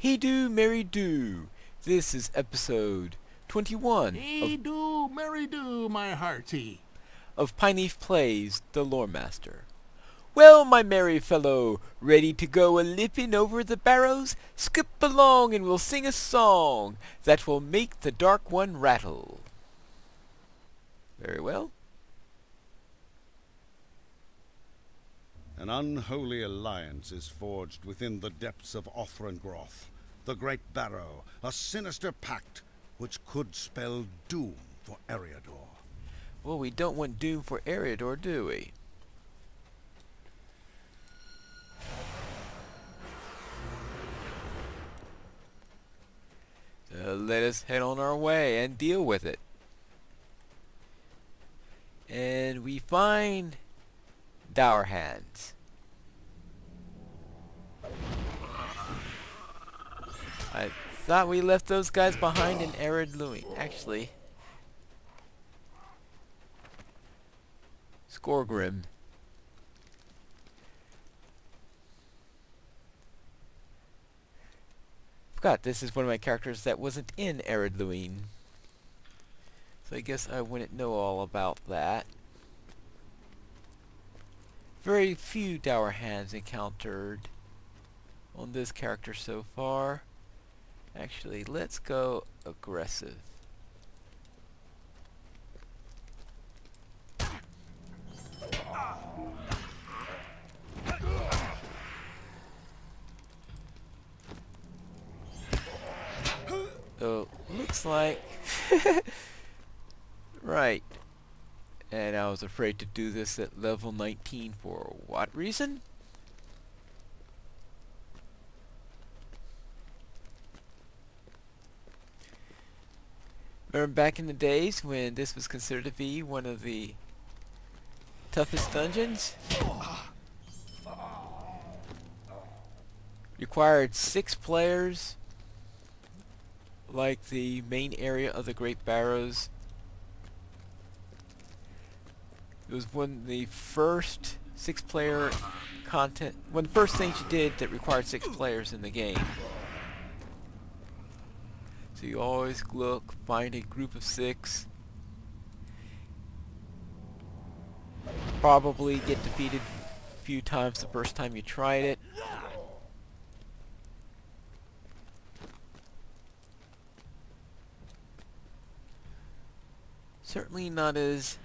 Hey do, Mary do. This is episode 21 Hey do, Mary do, my hearty. of Pineleaf Plays The Lore Master. Well, my merry fellow, ready to go a-lippin' over the barrows? Skip along and we'll sing a song that will make the Dark One rattle. Very well. An unholy alliance is forged within the depths of Othrongroth, the Great Barrow, a sinister pact which could spell doom for Eriador. Well, we don't want doom for Eriador, do we? So let us head on our way and deal with it. And we find Dour Hands. I thought we left those guys behind in Arid Louis. Actually, Skorgrim. Forgot this is one of my characters that wasn't in Arid Louis. So I guess I wouldn't know all about that. Very few Dour Hands encountered on this character so far. Actually, let's go aggressive. So, looks like... right. And I was afraid to do this at level 19 for what reason? Remember back in the days when this was considered to be one of the toughest dungeons? Required 6 players, like the main area of the Great Barrows. It was one of the first 6-player content, one of the first things you did that required 6 players in the game. So you always look, find a group of 6. Probably get defeated a few times the first time you tried it. Certainly not as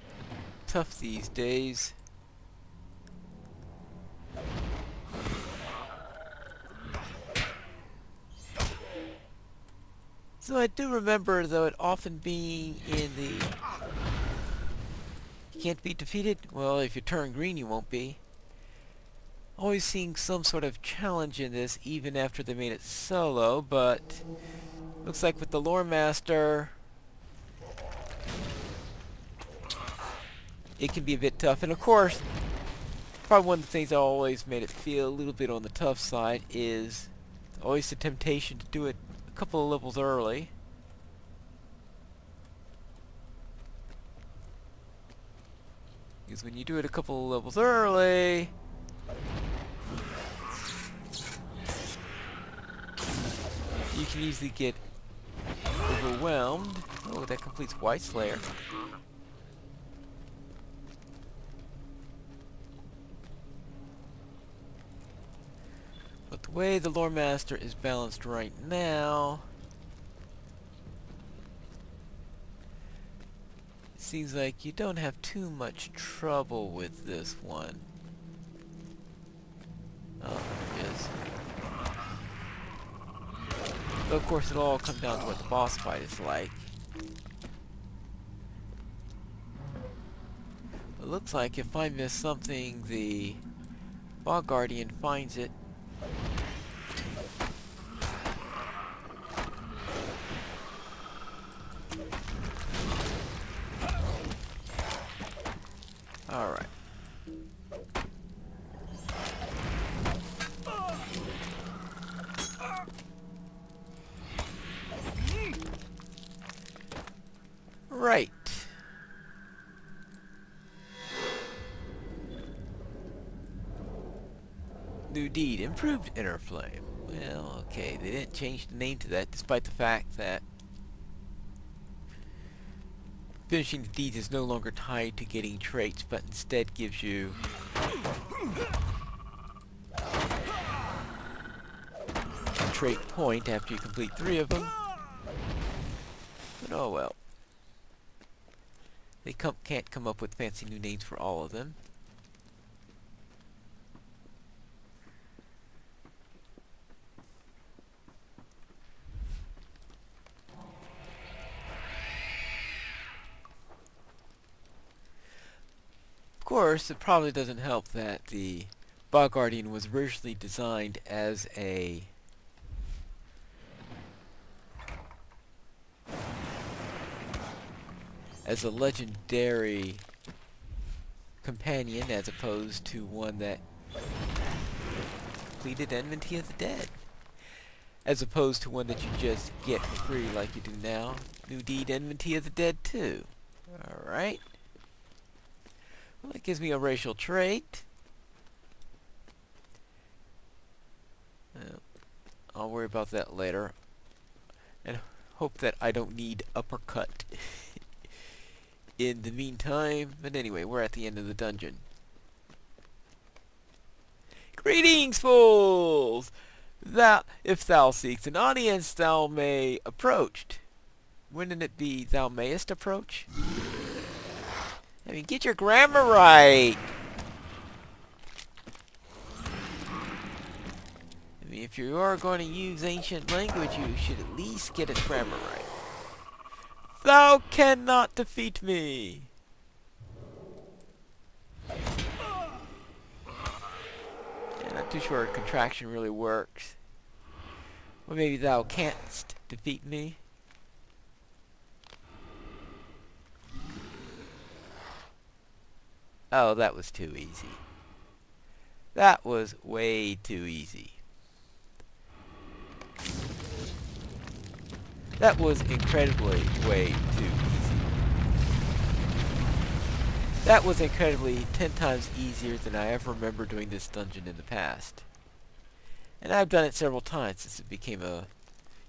tough these days. So I do remember, though, it often being in the... You can't be defeated? Well, if you turn green, you won't be. Always seeing some sort of challenge in this, even after they made it solo, but... Looks like with the Lore Master... It can be a bit tough, and of course, probably one of the things that always made it feel a little bit on the tough side is always the temptation to do it a couple of levels early. Because when you do it a couple of levels early, you can easily get overwhelmed. Oh, that completes White Slayer. But the way the Lore Master is balanced right now, it seems like you don't have too much trouble with this one. Oh, there it is. But of course, it'll all come down to what the boss fight is like. It looks like if I miss something, the Bog Guardian finds it. Alright. Right. New deed. Improved inner flame. Well, okay, they didn't change the name to that, despite the fact that finishing the deeds is no longer tied to getting traits, but instead gives you a trait point after you complete 3 of them. But oh well. They can't come up with fancy new names for all of them. Of course, it probably doesn't help that the Bog Guardian was originally designed as a legendary companion as opposed to one that completed Enmity of the Dead. As opposed to one that you just get for free like you do now. New Deed Enmity of the Dead 2. Alright. Well, that gives me a racial trait. I'll worry about that later. And hope that I don't need uppercut in the meantime. But anyway, we're at the end of the dungeon. Greetings, fools! If thou seekst an audience, thou may approach. Wouldn't it be thou mayest approach? I mean, get your grammar right! I mean, if you are going to use ancient language, you should at least get its grammar right. Thou cannot defeat me! Yeah, not too sure contraction really works. Or maybe thou canst defeat me. Oh, that was too easy. That was way too easy. That was incredibly way too easy. That was incredibly 10 times easier than I ever remember doing this dungeon in the past. And I've done it several times since it became a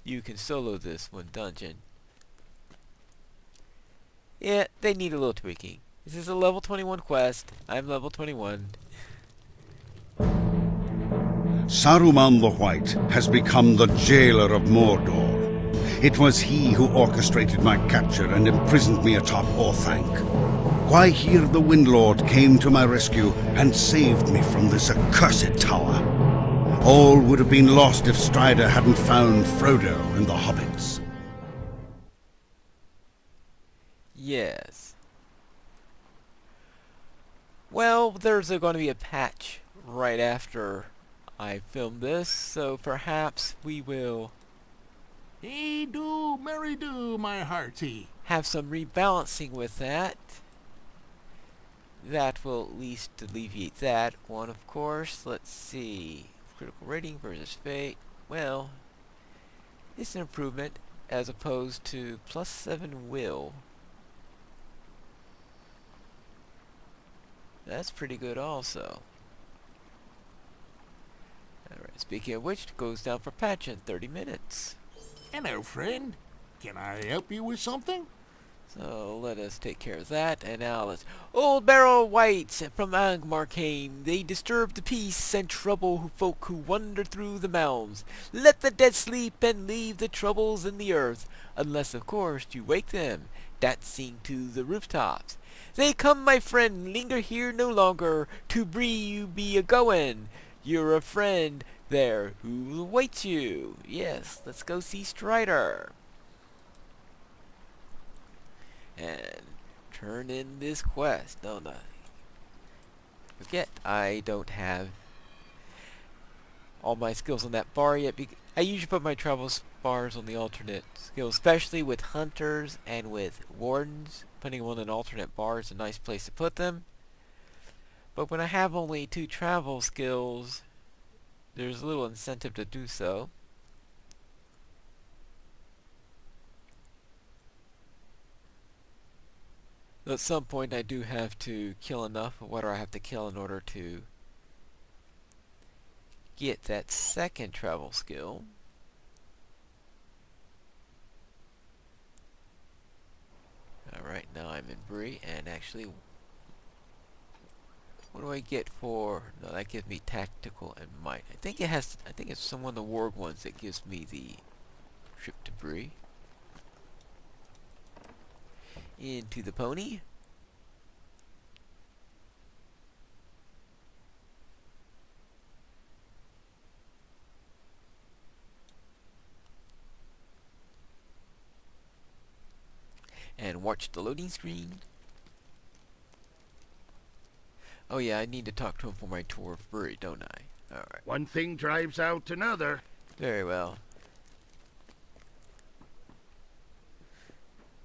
you can solo this one dungeon. Yeah, they need a little tweaking. This is a level 21 quest. I'm level 21. Saruman the White has become the jailer of Mordor. It was he who orchestrated my capture and imprisoned me atop Orthanc. Gwaihir the Windlord came to my rescue and saved me from this accursed tower. All would have been lost if Strider hadn't found Frodo and the hobbits. Yes. Well, there's going to be a patch right after I film this, so perhaps we will Hey do, Mary do, my hearty. have some rebalancing with that. That will at least alleviate that one, of course. Let's see. Critical rating versus fate. Well, it's an improvement as opposed to +7 will. That's pretty good also. Alright, speaking of which, it goes down for patch in 30 minutes. Hello, friend. Can I help you with something? So let us take care of that, and now let's... Old Barrow Whites from Angmar came. They disturb the peace and trouble folk who wander through the mounds. Let the dead sleep and leave the troubles in the earth, unless of course you wake them, dancing to the rooftops. They come, my friend, linger here no longer, to bree you be a-goin'. You're a friend there who awaits you. Yes, let's go see Strider. And turn in this quest. No. Forget I don't have all my skills on that bar yet. I usually put my travel bars on the alternate skills, especially with hunters and with wardens. Putting them on an alternate bar is a nice place to put them. But when I have only 2 travel skills, there's a little incentive to do so. At some point I do have to kill enough. What do I have to kill in order to get that second travel skill. Alright, now I'm in Bree, and actually, what do I get for... No, that gives me tactical and might. I think it's some of the warg ones that gives me the trip to Bree. Into the pony. And watch the loading screen. Oh yeah, I need to talk to him for my tour of Bree, don't I? Alright. One thing drives out another. Very well.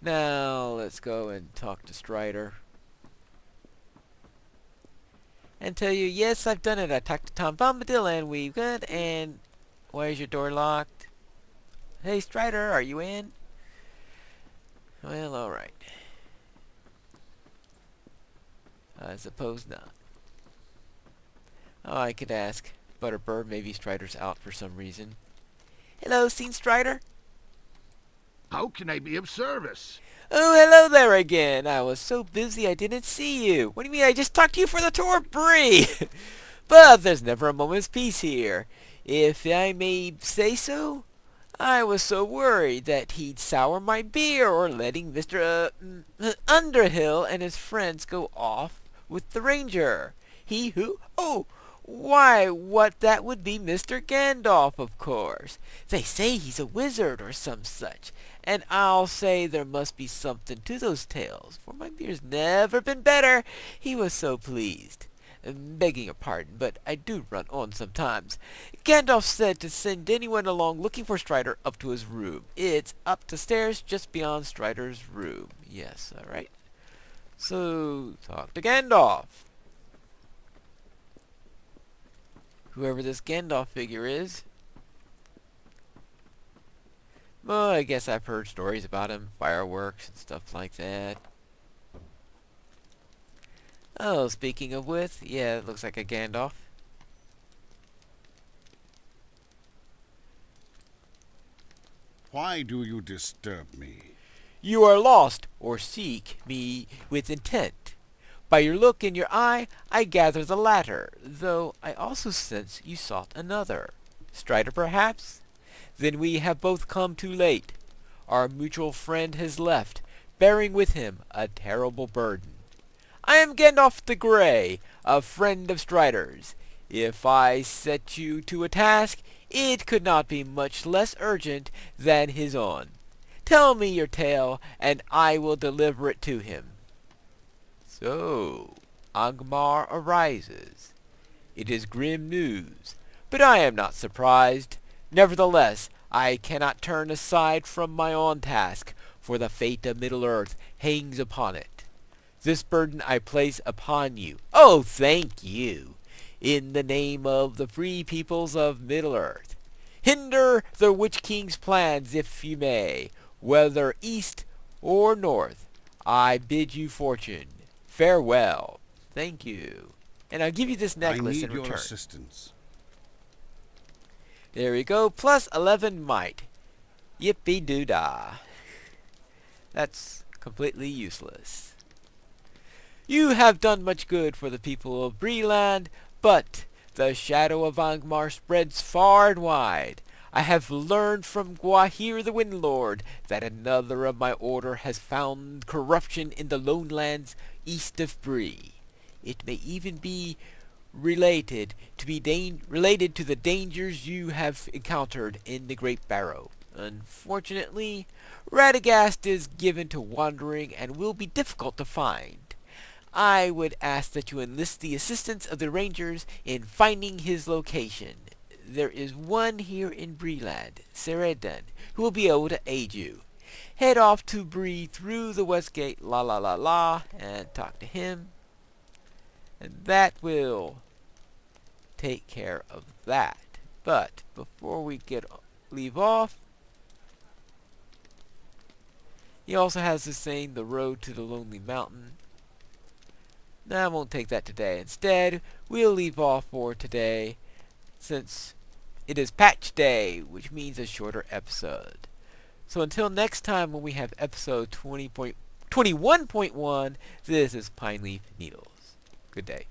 Now, let's go and talk to Strider. And tell you, yes, I've done it. I talked to Tom Bombadil and we've good. And why is your door locked? Hey, Strider, are you in? Well, alright. I suppose not. Oh, I could ask Butterbird. Maybe Strider's out for some reason. Hello, seen Strider? How can I be of service? Oh, hello there again. I was so busy I didn't see you. What do you mean? I just talked to you for the tour of Bree. But there's never a moment's peace here. If I may say so, I was so worried that he'd sour my beer or letting Mr. Underhill and his friends go off with the ranger. He who? Oh, why, what that would be Mr. Gandalf, of course. They say he's a wizard or some such, and I'll say there must be something to those tales, for my beer's never been better. He was so pleased. Begging your pardon, but I do run on sometimes. Gandalf said to send anyone along looking for Strider up to his room. It's up the stairs just beyond Strider's room. Yes, alright. So, talk to Gandalf. Whoever this Gandalf figure is. Well, I guess I've heard stories about him. Fireworks and stuff like that. Oh, speaking of which, yeah, it looks like a Gandalf. Why do you disturb me? You are lost, or seek me with intent. By your look in your eye, I gather the latter, though I also sense you sought another. Strider, perhaps? Then we have both come too late. Our mutual friend has left, bearing with him a terrible burden. I am Gandalf the Grey, a friend of Strider's. If I set you to a task, it could not be much less urgent than his own. Tell me your tale, and I will deliver it to him. So, Angmar arises. It is grim news, but I am not surprised. Nevertheless, I cannot turn aside from my own task, for the fate of Middle-earth hangs upon it. This burden I place upon you. Oh, thank you. In the name of the free peoples of Middle-earth. Hinder the Witch King's plans if you may, whether east or north. I bid you fortune. Farewell. Thank you. And I'll give you this necklace in return. I need your assistance. There we go. Plus 11 might. Yippee-doo-dah. That's completely useless. You have done much good for the people of Breeland, but the shadow of Angmar spreads far and wide. I have learned from Gwahir the Windlord that another of my order has found corruption in the lone lands east of Bree. It may even be related to the dangers you have encountered in the Great Barrow. Unfortunately, Radagast is given to wandering and will be difficult to find. I would ask that you enlist the assistance of the Rangers in finding his location. There is one here in Breeland, Seredan, who will be able to aid you. Head off to Bree through the west gate, and talk to him. And that will take care of that. But before we leave off, he also has this thing, the road to the Lonely Mountain. Now I won't take that today. Instead, we'll leave off for today since it is patch day, which means a shorter episode. So until next time when we have episode 21.1, this is Pineleaf Needles. Good day.